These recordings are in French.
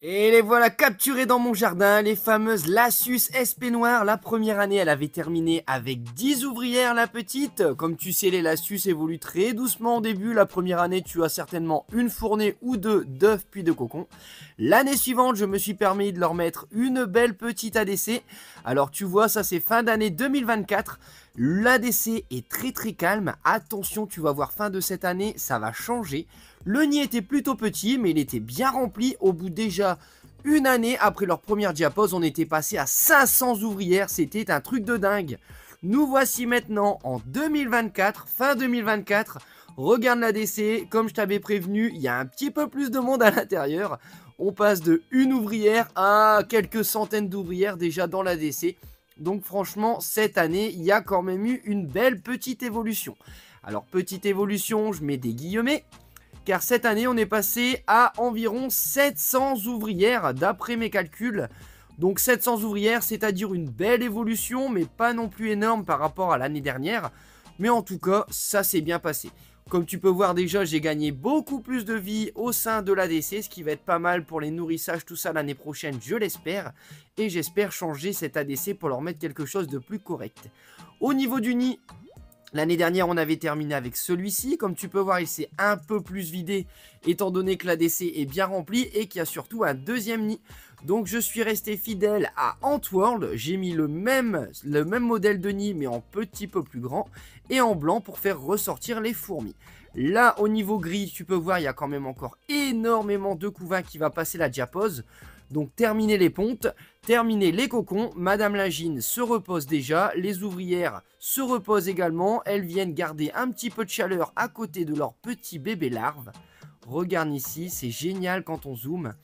Et les voilà capturés dans mon jardin, les fameuses Lassus SP Noire. La première année, elle avait terminé avec 10 ouvrières, la petite. Comme tu sais, les Lassus évoluent très doucement au début. La première année, tu as certainement une fournée ou deux d'œufs puis de cocons. L'année suivante, je me suis permis de leur mettre une belle petite ADC. Alors tu vois, ça c'est fin d'année 2024. L'ADC est très calme. Attention, tu vas voir fin de cette année, ça va changer. Le nid était plutôt petit, mais il était bien rempli. Au bout déjà une année après leur première diapause, on était passé à 500 ouvrières. C'était un truc de dingue. Nous voici maintenant en 2024, fin 2024. Regarde l'ADC, comme je t'avais prévenu, il y a un petit peu plus de monde à l'intérieur. On passe de une ouvrière à quelques centaines d'ouvrières déjà dans l'ADC. Donc franchement, cette année, il y a quand même eu une belle petite évolution. Alors petite évolution, je mets des guillemets. Car cette année, on est passé à environ 700 ouvrières, d'après mes calculs. Donc 700 ouvrières, c'est-à-dire une belle évolution, mais pas non plus énorme par rapport à l'année dernière. Mais en tout cas, ça s'est bien passé. Comme tu peux voir déjà, j'ai gagné beaucoup plus de vie au sein de l'ADC, ce qui va être pas mal pour les nourrissages, tout ça l'année prochaine, je l'espère. Et j'espère changer cet ADC pour leur mettre quelque chose de plus correct. Au niveau du nid, l'année dernière, on avait terminé avec celui-ci. Comme tu peux voir, il s'est un peu plus vidé, étant donné que l'ADC est bien rempli et qu'il y a surtout un deuxième nid. Donc, je suis resté fidèle à Antworld. J'ai mis le même modèle de nid, mais en petit peu plus grand et en blanc pour faire ressortir les fourmis. Là, au niveau gris, tu peux voir, il y a quand même encore énormément de couvains qui va passer la diapause. Donc terminer les pontes, terminer les cocons, Madame Lagine se repose déjà, les ouvrières se reposent également, elles viennent garder un petit peu de chaleur à côté de leurs petits bébés larves. Regarde ici, c'est génial quand on zoome,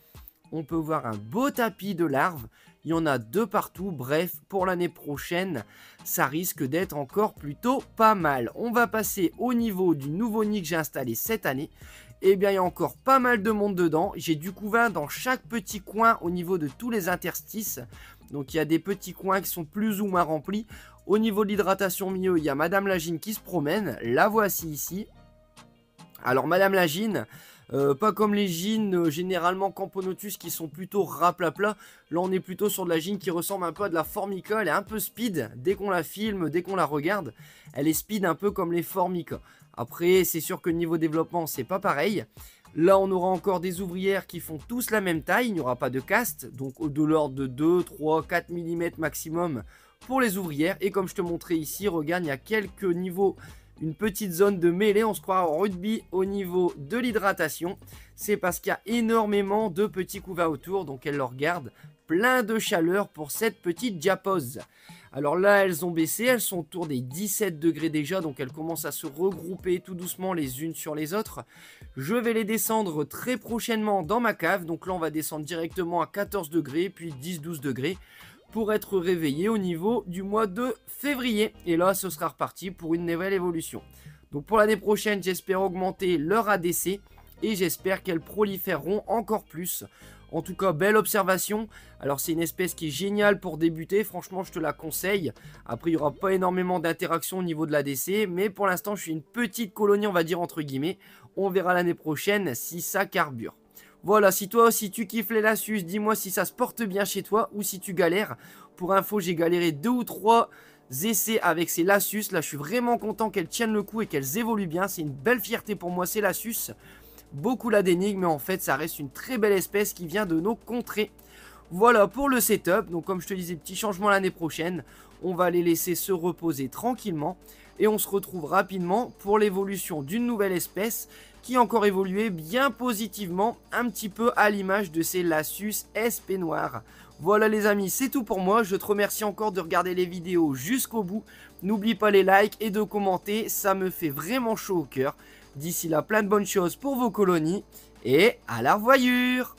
on peut voir un beau tapis de larves, il y en a de partout, bref, pour l'année prochaine, ça risque d'être encore plutôt pas mal. On va passer au niveau du nouveau nid que j'ai installé cette année. Eh bien, il y a encore pas mal de monde dedans. J'ai du couvain dans chaque petit coin au niveau de tous les interstices. Donc, il y a des petits coins qui sont plus ou moins remplis. Au niveau de l'hydratation milieu, il y a Madame Lagine qui se promène. La voici ici. Alors, Madame Lagine, pas comme les gines généralement Camponotus qui sont plutôt raplapla. Là, on est plutôt sur de la gine qui ressemble un peu à de la Formica. Elle est un peu speed dès qu'on la filme, dès qu'on la regarde. Elle est speed un peu comme les Formica. Après, c'est sûr que niveau développement, c'est pas pareil. Là, on aura encore des ouvrières qui font tous la même taille. Il n'y aura pas de caste. Donc, de l'ordre de 2, 3, 4 mm maximum pour les ouvrières. Et comme je te montrais ici, regarde, il y a quelques niveaux, une petite zone de mêlée. On se croit en rugby au niveau de l'hydratation. C'est parce qu'il y a énormément de petits couvains autour. Donc, elle leur garde plein de chaleur pour cette petite diapause. Alors là, elles ont baissé, elles sont autour des 17 degrés déjà, donc elles commencent à se regrouper tout doucement les unes sur les autres. Je vais les descendre très prochainement dans ma cave, donc là on va descendre directement à 14 degrés, puis 10-12 degrés, pour être réveillé au niveau du mois de février. Et là, ce sera reparti pour une nouvelle évolution. Donc pour l'année prochaine, j'espère augmenter leur ADC, et j'espère qu'elles proliféreront encore plus. En tout cas, belle observation. Alors, c'est une espèce qui est géniale pour débuter. Franchement, je te la conseille. Après, il n'y aura pas énormément d'interaction au niveau de l'ADC. Mais pour l'instant, je suis une petite colonie, on va dire, entre guillemets. On verra l'année prochaine si ça carbure. Voilà, si toi aussi tu kiffes les Lassus, dis-moi si ça se porte bien chez toi ou si tu galères. Pour info, j'ai galéré 2 ou 3 essais avec ces Lassus. Là, je suis vraiment content qu'elles tiennent le coup et qu'elles évoluent bien. C'est une belle fierté pour moi, ces Lassus. Beaucoup là d'énigmes, mais en fait ça reste une très belle espèce qui vient de nos contrées. Voilà pour le setup. Donc comme je te disais, petit changement l'année prochaine. On va les laisser se reposer tranquillement. Et on se retrouve rapidement pour l'évolution d'une nouvelle espèce qui a encore évolué bien positivement, un petit peu à l'image de ces Lassus SP Noire. Voilà les amis, c'est tout pour moi. Je te remercie encore de regarder les vidéos jusqu'au bout. N'oublie pas les likes et de commenter, ça me fait vraiment chaud au cœur. D'ici là, plein de bonnes choses pour vos colonies et à la revoyure!